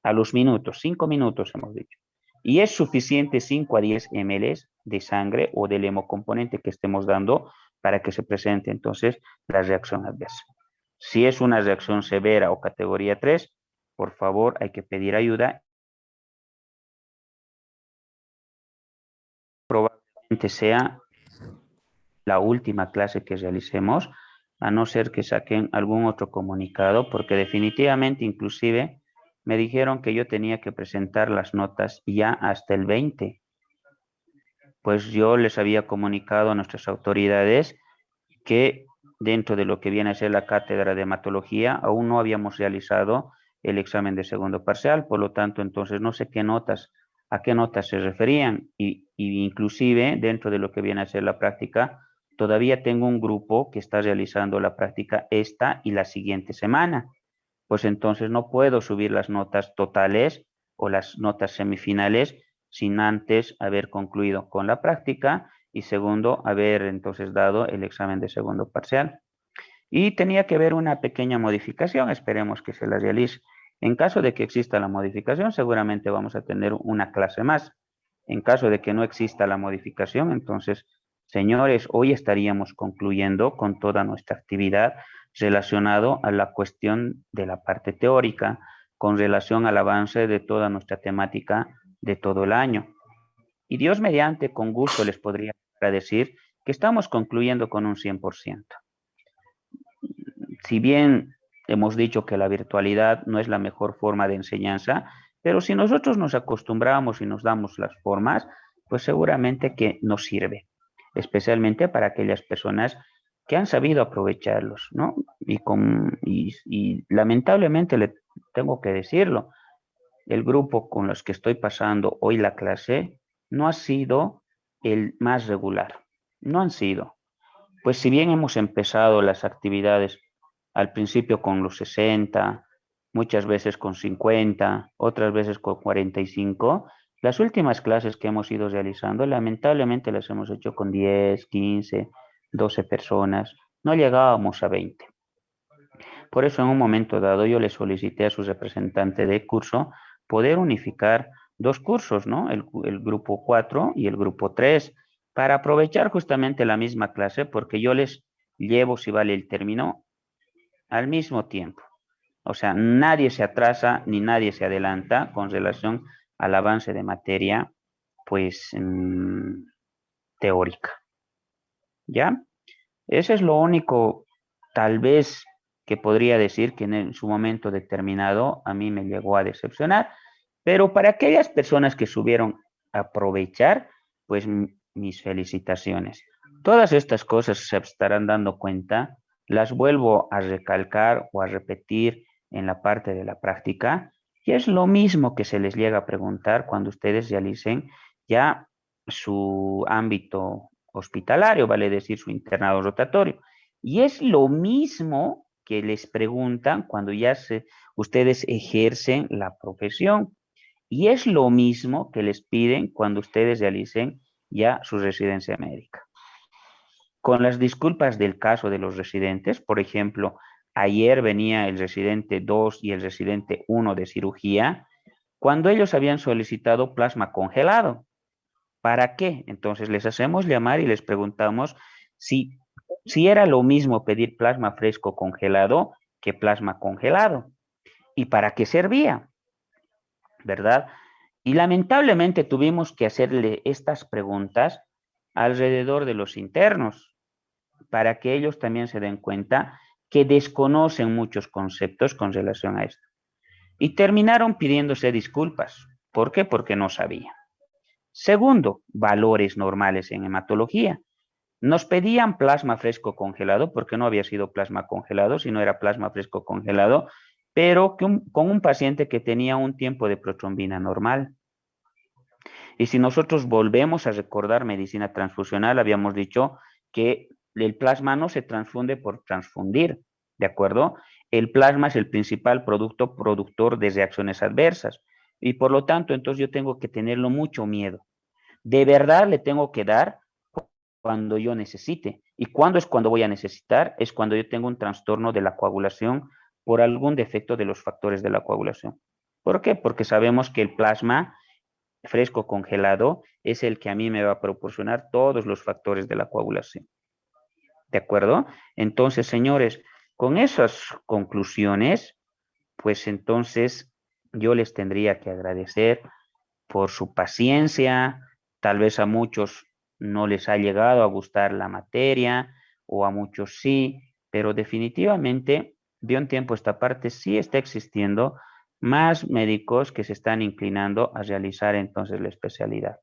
a los minutos, 5 minutos hemos dicho. Y es suficiente 5 a 10 ml de sangre o del hemocomponente que estemos dando para que se presente entonces la reacción adversa. Si es una reacción severa o categoría 3, por favor hay que pedir ayuda. Probablemente sea la última clase que realicemos, a no ser que saquen algún otro comunicado, porque definitivamente inclusive me dijeron que yo tenía que presentar las notas ya hasta el 20. Pues yo les había comunicado a nuestras autoridades que dentro de lo que viene a ser la cátedra de hematología, aún no habíamos realizado el examen de segundo parcial, por lo tanto, entonces no sé a qué notas se referían, y inclusive dentro de lo que viene a ser la práctica, todavía tengo un grupo que está realizando la práctica esta y la siguiente semana. Pues entonces no puedo subir las notas totales o las notas semifinales sin antes haber concluido con la práctica y segundo, haber entonces dado el examen de segundo parcial. Y tenía que haber una pequeña modificación, esperemos que se la realice. En caso de que exista la modificación, seguramente vamos a tener una clase más. En caso de que no exista la modificación, entonces, señores, hoy estaríamos concluyendo con toda nuestra actividad relacionado a la cuestión de la parte teórica, con relación al avance de toda nuestra temática de todo el año. Y Dios mediante, con gusto les podría decir que estamos concluyendo con un 100%. Si bien hemos dicho que la virtualidad no es la mejor forma de enseñanza, pero si nosotros nos acostumbramos y nos damos las formas, pues seguramente que nos sirve, especialmente para aquellas personas que han sabido aprovecharlos, ¿no? Y lamentablemente le tengo que decirlo, el grupo con los que estoy pasando hoy la clase no ha sido el más regular, no han sido. Pues si bien hemos empezado las actividades al principio con los 60, muchas veces con 50, otras veces con 45, las últimas clases que hemos ido realizando, lamentablemente las hemos hecho con 10, 15, 12 personas, no llegábamos a 20. Por eso en un momento dado yo le solicité a su representante de curso poder unificar dos cursos, ¿no? El grupo 4 y el grupo 3, para aprovechar justamente la misma clase, porque yo les llevo, si vale el término, al mismo tiempo. O sea, nadie se atrasa ni nadie se adelanta con relación al avance de materia, pues, teórica. ¿Ya? Ese es lo único, tal vez, que podría decir que en su momento determinado a mí me llegó a decepcionar, pero para aquellas personas que supieron aprovechar, pues mis felicitaciones. Todas estas cosas se estarán dando cuenta, las vuelvo a recalcar o a repetir en la parte de la práctica, y es lo mismo que se les llega a preguntar cuando ustedes realicen ya su ámbito hospitalario, vale decir su internado rotatorio. Y es lo mismo que les preguntan cuando ustedes ejercen la profesión. Y es lo mismo que les piden cuando ustedes realicen ya su residencia médica. Con las disculpas del caso de los residentes, por ejemplo, ayer venía el residente 2 y el residente 1 de cirugía, cuando ellos habían solicitado plasma congelado. ¿Para qué? Entonces les hacemos llamar y les preguntamos si era lo mismo pedir plasma fresco congelado que plasma congelado. ¿Y para qué servía? ¿Verdad? Y lamentablemente tuvimos que hacerle estas preguntas alrededor de los internos, para que ellos también se den cuenta que desconocen muchos conceptos con relación a esto. Y terminaron pidiéndose disculpas. ¿Por qué? Porque no sabían. Segundo, valores normales en hematología. Nos pedían plasma fresco congelado, porque no había sido plasma congelado, sino era plasma fresco congelado, pero con un paciente que tenía un tiempo de protrombina normal. Y si nosotros volvemos a recordar medicina transfusional, habíamos dicho que el plasma no se transfunde por transfundir, ¿de acuerdo? El plasma es el principal productor de reacciones adversas. Y por lo tanto, entonces yo tengo que tenerlo mucho miedo. De verdad le tengo que dar cuando yo necesite. ¿Y cuándo es cuando voy a necesitar? Es cuando yo tengo un trastorno de la coagulación por algún defecto de los factores de la coagulación. ¿Por qué? Porque sabemos que el plasma fresco congelado es el que a mí me va a proporcionar todos los factores de la coagulación. ¿De acuerdo? Entonces, señores, con esas conclusiones, pues entonces yo les tendría que agradecer por su paciencia. Tal vez a muchos no les ha llegado a gustar la materia o a muchos sí, pero definitivamente de un tiempo a esta parte sí está existiendo más médicos que se están inclinando a realizar entonces la especialidad.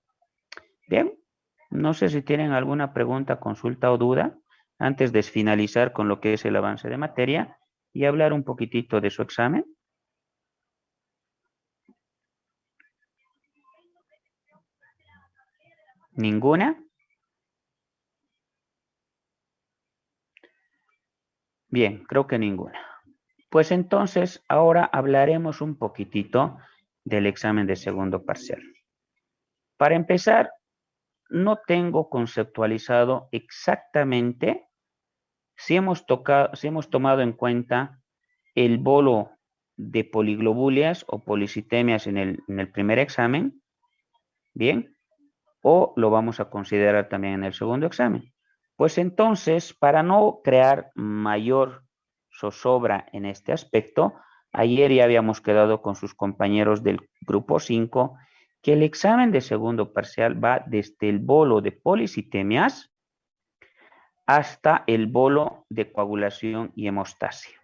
Bien, no sé si tienen alguna pregunta, consulta o duda antes de finalizar con lo que es el avance de materia y hablar un poquitito de su examen. ¿Ninguna? Bien, creo que ninguna. Pues entonces ahora hablaremos un poquitito del examen de segundo parcial. Para empezar, no tengo conceptualizado exactamente si hemos tomado en cuenta el bolo de poliglobulias o policitemias en el primer examen, bien, o lo vamos a considerar también en el segundo examen. Pues entonces, para no crear mayor zozobra en este aspecto, ayer ya habíamos quedado con sus compañeros del grupo 5 que el examen de segundo parcial va desde el bolo de policitemias hasta el bolo de coagulación y hemostasia.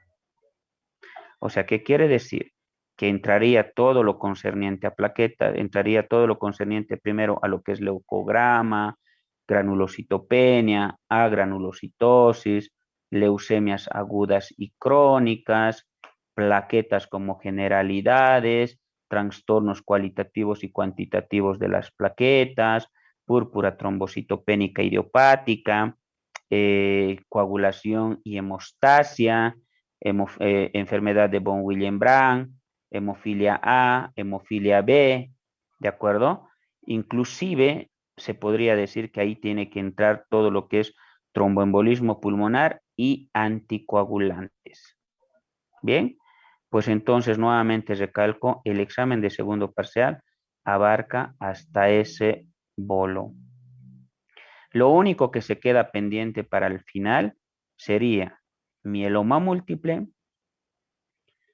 O sea, ¿qué quiere decir? Que entraría todo lo concerniente a plaqueta, entraría todo lo concerniente primero a lo que es leucograma, granulocitopenia, agranulocitosis, leucemias agudas y crónicas, plaquetas como generalidades, trastornos cualitativos y cuantitativos de las plaquetas, púrpura trombocitopénica idiopática, coagulación y hemostasia, enfermedad de von Willebrand, hemofilia A, hemofilia B, ¿de acuerdo? Inclusive se podría decir que ahí tiene que entrar todo lo que es tromboembolismo pulmonar y anticoagulantes. Bien, pues entonces nuevamente recalco, el examen de segundo parcial abarca hasta ese bolo. Lo único que se queda pendiente para el final sería mieloma múltiple,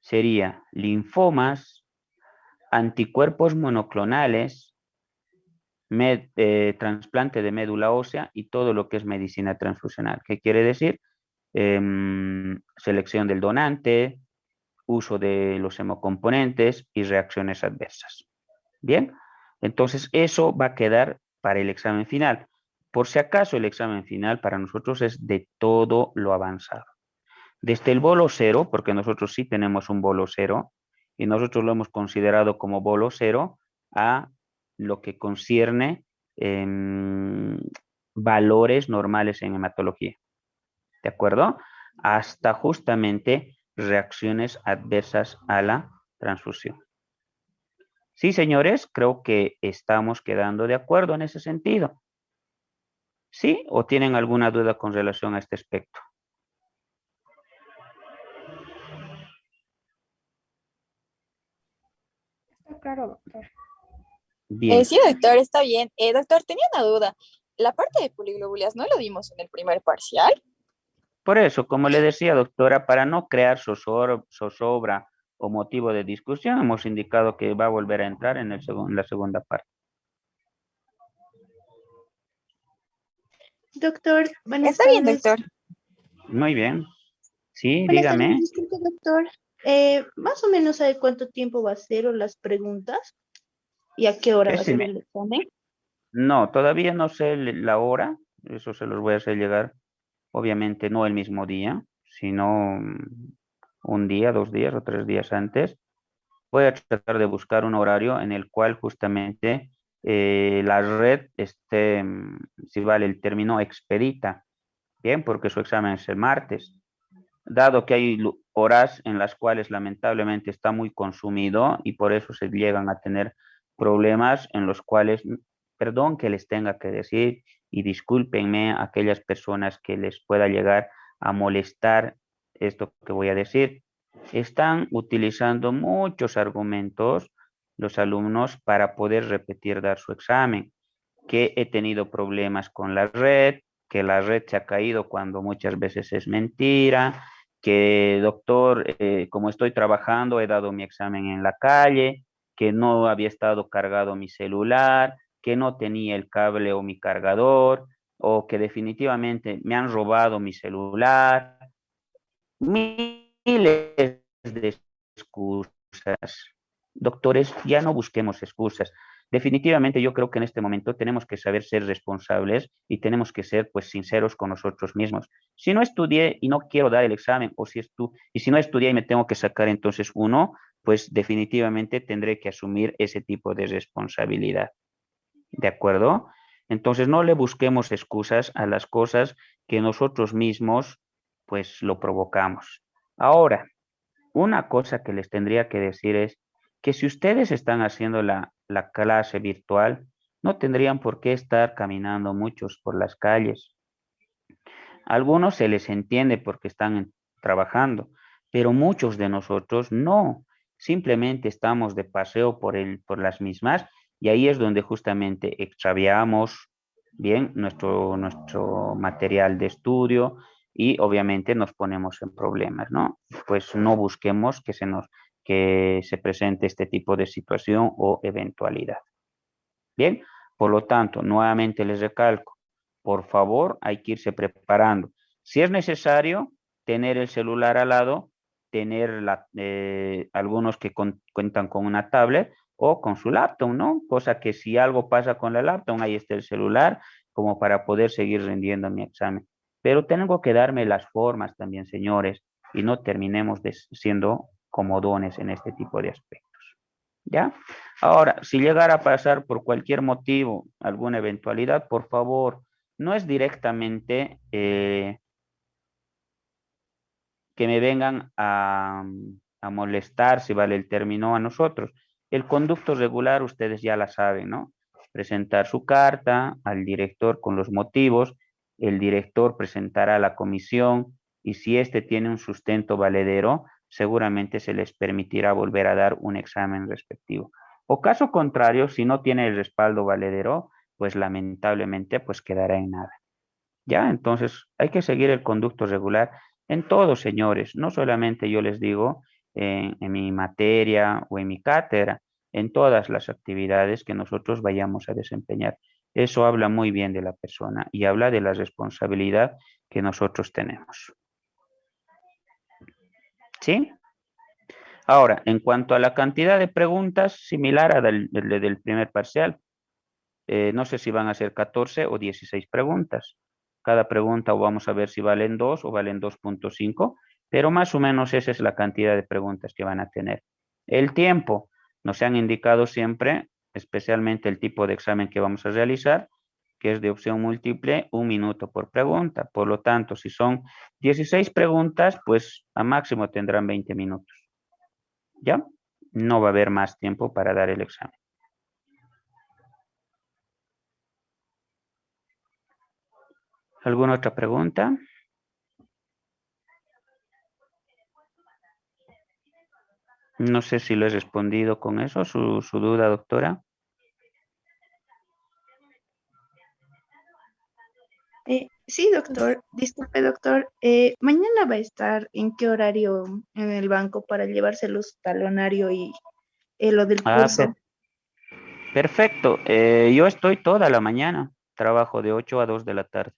sería linfomas, anticuerpos monoclonales, trasplante de médula ósea y todo lo que es medicina transfusional. ¿Qué quiere decir? Selección del donante, uso de los hemocomponentes y reacciones adversas. Bien, entonces eso va a quedar para el examen final. Por si acaso el examen final para nosotros es de todo lo avanzado. Desde el bolo cero, porque nosotros sí tenemos un bolo cero, y nosotros lo hemos considerado como bolo cero a lo que concierne valores normales en hematología. ¿De acuerdo? Hasta justamente reacciones adversas a la transfusión. Sí, señores, creo que estamos quedando de acuerdo en ese sentido. ¿Sí? ¿O tienen alguna duda con relación a este aspecto? Está claro, doctor. Bien, Sí, doctor, está bien. Doctor, tenía una duda. La parte de poliglobulias, ¿no lo dimos en el primer parcial? por eso, como le decía, doctora, para no crear zozobra o motivo de discusión, hemos indicado que va a volver a entrar en la segunda parte. Doctor, buenas Está bien, tardes. doctor. Muy bien. Sí, Buenas tardes, dígame. disculpe, doctor. Más o menos sabe cuánto tiempo va a ser o las preguntas y a qué hora va a ser Decime. el examen. No, todavía no sé la hora. Eso se los voy a hacer llegar, obviamente, no el mismo día, sino un día, 2 días o 3 días antes. Voy a tratar de buscar un horario en el cual justamente la red esté, si vale el término, expedita. Bien, porque su examen es el martes. Dado que hay horas en las cuales lamentablemente está muy consumido y por eso se llegan a tener problemas en los cuales, perdón que les tenga que decir y discúlpenme a aquellas personas que les pueda llegar a molestar esto que voy a decir. Están utilizando muchos argumentos los alumnos para poder repetir dar su examen, que he tenido problemas con la red, que la red se ha caído cuando muchas veces es mentira, que doctor, como estoy trabajando, he dado mi examen en la calle, que no había estado cargado mi celular, que no tenía el cable o mi cargador, o que definitivamente me han robado mi celular. Miles de excusas. Doctores, ya no busquemos excusas. Definitivamente yo creo que en este momento tenemos que saber ser responsables y tenemos que ser pues sinceros con nosotros mismos. Si no estudié y no quiero dar el examen o si no estudié y me tengo que sacar entonces uno, pues definitivamente tendré que asumir ese tipo de responsabilidad. ¿De acuerdo? Entonces no le busquemos excusas a las cosas que nosotros mismos pues lo provocamos. Ahora, una cosa que les tendría que decir es que si ustedes están haciendo la clase virtual, no tendrían por qué estar caminando muchos por las calles. A algunos se les entiende porque están trabajando, pero muchos de nosotros no. Simplemente estamos de paseo por las mismas y ahí es donde justamente extraviamos bien nuestro material de estudio y obviamente nos ponemos en problemas, ¿no? Pues no busquemos que se presente este tipo de situación o eventualidad. Bien, por lo tanto, nuevamente les recalco, por favor, hay que irse preparando. Si es necesario tener el celular al lado, tener algunos que cuentan con una tablet o con su laptop, ¿no? Cosa que si algo pasa con la laptop, ahí está el celular, como para poder seguir rindiendo mi examen. Pero tengo que darme las formas también, señores, y no terminemos siendo comodones en este tipo de aspectos. ¿Ya? Ahora, si llegara a pasar por cualquier motivo, alguna eventualidad, por favor, no es directamente que me vengan a molestar, si vale el término, a nosotros. El conducto regular, ustedes ya la saben, ¿no? Presentar su carta al director con los motivos, el director presentará a la comisión y si éste tiene un sustento valedero, seguramente se les permitirá volver a dar un examen respectivo. O caso contrario, si no tiene el respaldo valedero, pues lamentablemente pues quedará en nada. ¿Ya? Entonces hay que seguir el conducto regular en todos, señores. No solamente yo les digo en mi materia o en mi cátedra, en todas las actividades que nosotros vayamos a desempeñar. Eso habla muy bien de la persona y habla de la responsabilidad que nosotros tenemos. ¿Sí? Ahora, en cuanto a la cantidad de preguntas, similar a del primer parcial. No sé si van a ser 14 o 16 preguntas. Cada pregunta o vamos a ver si valen 2 o valen 2.5, pero más o menos esa es la cantidad de preguntas que van a tener. El tiempo, nos han indicado siempre, especialmente el tipo de examen que vamos a realizar, que es de opción múltiple, 1 minuto por pregunta. Por lo tanto, si son 16 preguntas, pues a máximo tendrán 20 minutos. ¿Ya? No va a haber más tiempo para dar el examen. ¿Alguna otra pregunta? No sé si lo he respondido con eso, su duda, doctora. Sí, doctor. Disculpe, doctor. ¿Mañana va a estar en qué horario en el banco para llevarse su talonario y lo del Ah, curso? perfecto. Yo estoy toda la mañana. Trabajo de 8 a 2 de la tarde.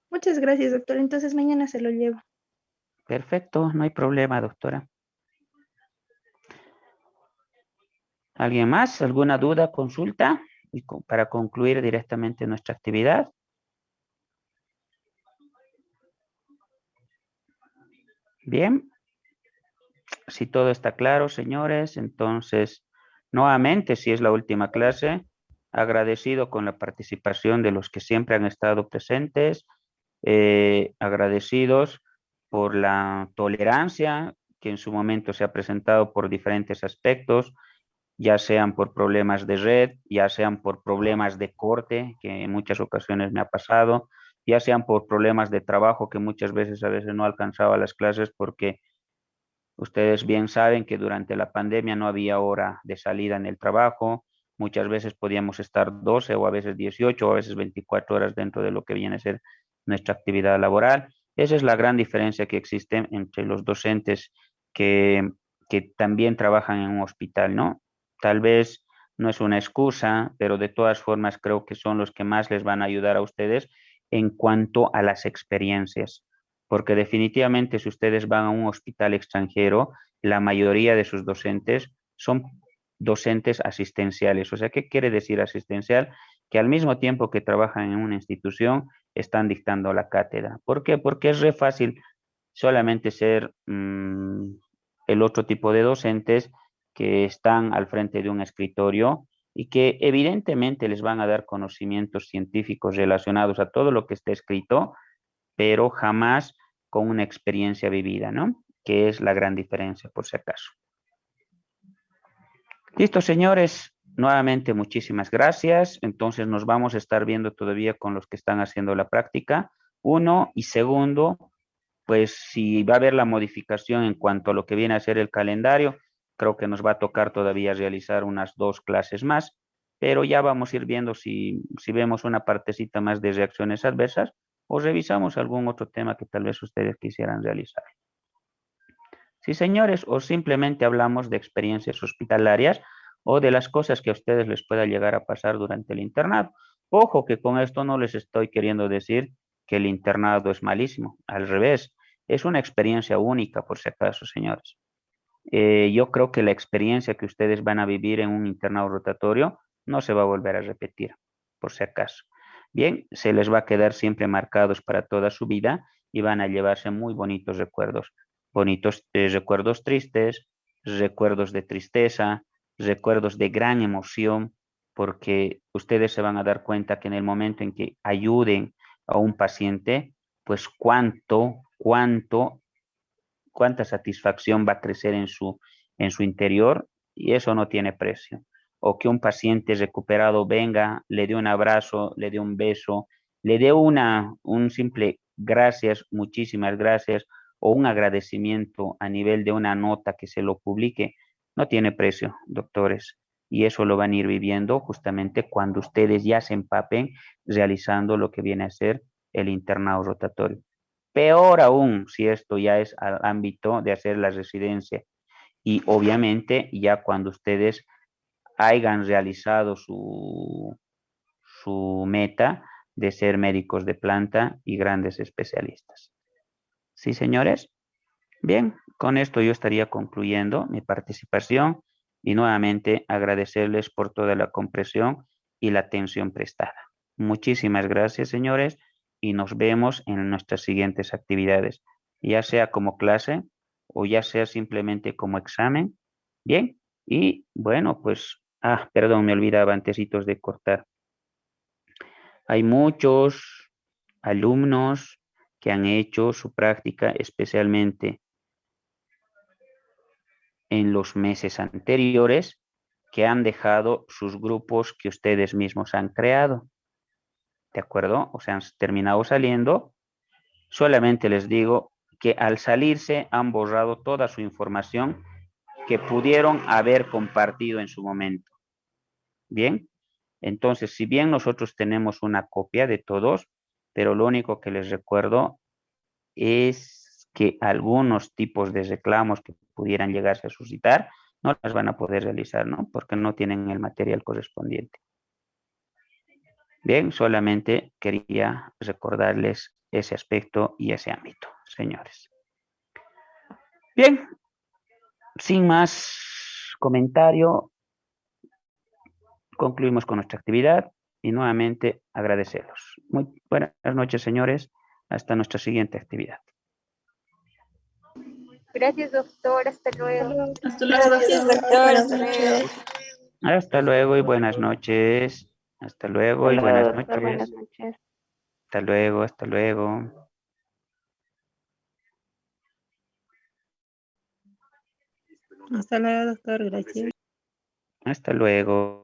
Muchas gracias, doctor. Entonces mañana se lo llevo. Perfecto, no hay problema, doctora. ¿Alguien más? ¿Alguna duda, consulta? Y para concluir directamente nuestra actividad. Bien. Si todo está claro, señores, entonces, nuevamente, si es la última clase, agradecido con la participación de los que siempre han estado presentes, agradecidos por la tolerancia que en su momento se ha presentado por diferentes aspectos, ya sean por problemas de red, ya sean por problemas de corte, que en muchas ocasiones me ha pasado, ya sean por problemas de trabajo, que muchas veces a veces no alcanzaba las clases porque ustedes bien saben que durante la pandemia no había hora de salida en el trabajo, muchas veces podíamos estar 12 o a veces 18 o a veces 24 horas dentro de lo que viene a ser nuestra actividad laboral. Esa es la gran diferencia que existe entre los docentes que también trabajan en un hospital, ¿no? Tal vez no es una excusa, pero de todas formas creo que son los que más les van a ayudar a ustedes en cuanto a las experiencias porque definitivamente si ustedes van a un hospital extranjero, la mayoría de sus docentes son docentes asistenciales. O sea, ¿qué quiere decir asistencial? Que al mismo tiempo que trabajan en una institución, están dictando la cátedra. ¿Por qué? Porque es re fácil solamente ser el otro tipo de docentes que están al frente de un escritorio y que evidentemente les van a dar conocimientos científicos relacionados a todo lo que está escrito, pero jamás con una experiencia vivida, ¿no? Que es la gran diferencia, por si acaso. Listo, señores. Nuevamente, muchísimas gracias. Entonces, nos vamos a estar viendo todavía con los que están haciendo la práctica. Uno, y segundo, pues si va a haber la modificación en cuanto a lo que viene a ser el calendario, creo que nos va a tocar todavía realizar unas 2 clases más, pero ya vamos a ir viendo si vemos una partecita más de reacciones adversas o revisamos algún otro tema que tal vez ustedes quisieran realizar. Sí, señores, o simplemente hablamos de experiencias hospitalarias o de las cosas que a ustedes les pueda llegar a pasar durante el internado. Ojo que con esto no les estoy queriendo decir que el internado es malísimo, al revés. Es una experiencia única, por si acaso, señores. Yo creo que la experiencia que ustedes van a vivir en un internado rotatorio no se va a volver a repetir, por si acaso. Bien, se les va a quedar siempre marcados para toda su vida y van a llevarse muy bonitos recuerdos tristes, recuerdos de tristeza, recuerdos de gran emoción, porque ustedes se van a dar cuenta que en el momento en que ayuden a un paciente, pues cuánta satisfacción va a crecer en su interior y eso no tiene precio. O que un paciente recuperado venga, le dé un abrazo, le dé un beso, le dé un simple gracias, muchísimas gracias, o un agradecimiento a nivel de una nota que se lo publique, no tiene precio, doctores. Y eso lo van a ir viviendo justamente cuando ustedes ya se empapen realizando lo que viene a ser el internado rotatorio. Peor aún si esto ya es al ámbito de hacer la residencia. Y obviamente ya cuando ustedes hayan realizado su meta de ser médicos de planta y grandes especialistas. ¿Sí, señores? Bien, con esto yo estaría concluyendo mi participación y nuevamente agradecerles por toda la comprensión y la atención prestada. Muchísimas gracias, señores, y nos vemos en nuestras siguientes actividades, ya sea como clase o ya sea simplemente como examen. Bien, y bueno, pues, perdón, me olvidaba antesitos de cortar. Hay muchos alumnos que han hecho su práctica especialmente en los meses anteriores que han dejado sus grupos que ustedes mismos han creado. ¿De acuerdo? O sea, han terminado saliendo. Solamente les digo que al salirse han borrado toda su información que pudieron haber compartido en su momento. Bien, entonces, si bien nosotros tenemos una copia de todos, pero lo único que les recuerdo es que algunos tipos de reclamos que pudieran llegarse a suscitar no las van a poder realizar, ¿no? Porque no tienen el material correspondiente. Bien, solamente quería recordarles ese aspecto y ese ámbito, señores. Bien, sin más comentario, concluimos con nuestra actividad y nuevamente agradecerlos. Muy buenas noches, señores. Hasta nuestra siguiente actividad. Gracias, doctor. Hasta luego. Hasta luego, Gracias, doctor. doctor. Buenas Hasta luego. noches. Hasta luego y buenas noches. Hasta luego y Hasta luego, buenas doctor. Buenas noches. noches. Hasta luego, hasta luego. Hasta luego, doctor. Gracias. Hasta luego.